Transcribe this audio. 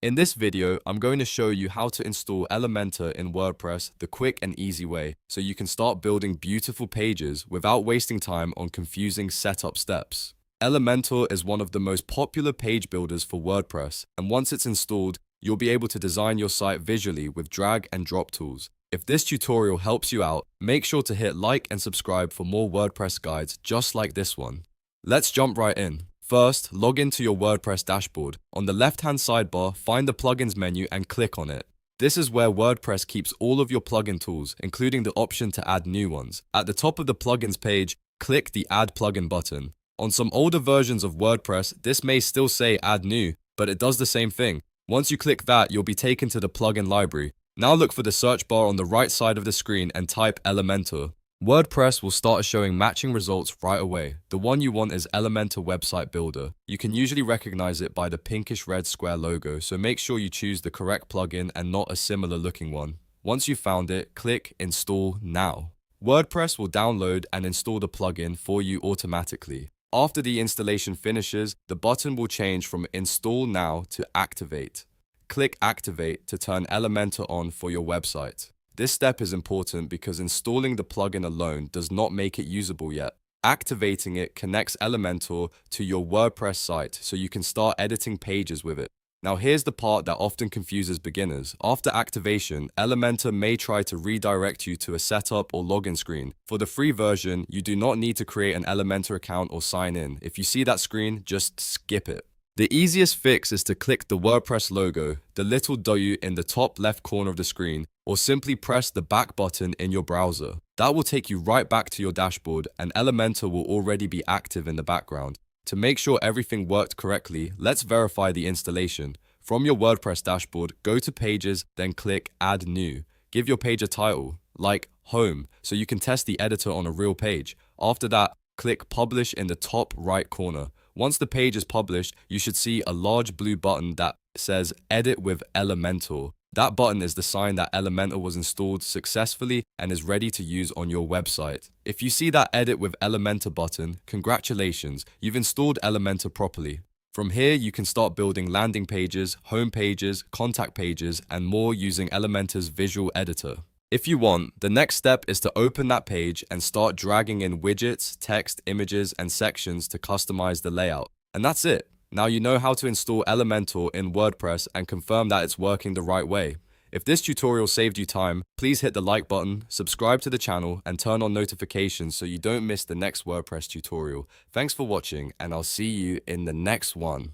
In this video, I'm going to show you how to install Elementor in WordPress the quick and easy way so you can start building beautiful pages without wasting time on confusing setup steps. Elementor is one of the most popular page builders for WordPress, and once it's installed, you'll be able to design your site visually with drag and drop tools. If this tutorial helps you out, make sure to hit like and subscribe for more WordPress guides just like this one. Let's jump right in. First, log into your WordPress dashboard. On the left-hand sidebar, find the plugins menu and click on it. This is where WordPress keeps all of your plugin tools, including the option to add new ones. At the top of the plugins page, click the Add Plugin button. On some older versions of WordPress, this may still say Add New, but it does the same thing. Once you click that, you'll be taken to the plugin library. Now look for the search bar on the right side of the screen and type Elementor. WordPress will start showing matching results right away. The one you want is Elementor Website Builder. You can usually recognize it by the pinkish red square logo, so make sure you choose the correct plugin and not a similar looking one. Once you've found it, click Install Now. WordPress will download and install the plugin for you automatically. After the installation finishes, the button will change from Install Now to Activate. Click Activate to turn Elementor on for your website. This step is important because installing the plugin alone does not make it usable yet. Activating it connects Elementor to your WordPress site so you can start editing pages with it. Now here's the part that often confuses beginners. After activation, Elementor may try to redirect you to a setup or login screen. For the free version, you do not need to create an Elementor account or sign in. If you see that screen, just skip it. The easiest fix is to click the WordPress logo, the little W in the top left corner of the screen, or simply press the back button in your browser. That will take you right back to your dashboard, and Elementor will already be active in the background. To make sure everything worked correctly, let's verify the installation. From your WordPress dashboard, go to Pages, then click Add New. Give your page a title, like Home, so you can test the editor on a real page. After that, click Publish in the top right corner. Once the page is published, you should see a large blue button that says Edit with Elementor. That button is the sign that Elementor was installed successfully and is ready to use on your website. If you see that Edit with Elementor button, congratulations, you've installed Elementor properly. From here, you can start building landing pages, home pages, contact pages, and more using Elementor's visual editor. If you want, the next step is to open that page and start dragging in widgets, text, images, and sections to customize the layout. And that's it. Now you know how to install Elementor in WordPress and confirm that it's working the right way. If this tutorial saved you time, please hit the like button, subscribe to the channel, and turn on notifications so you don't miss the next WordPress tutorial. Thanks for watching, and I'll see you in the next one.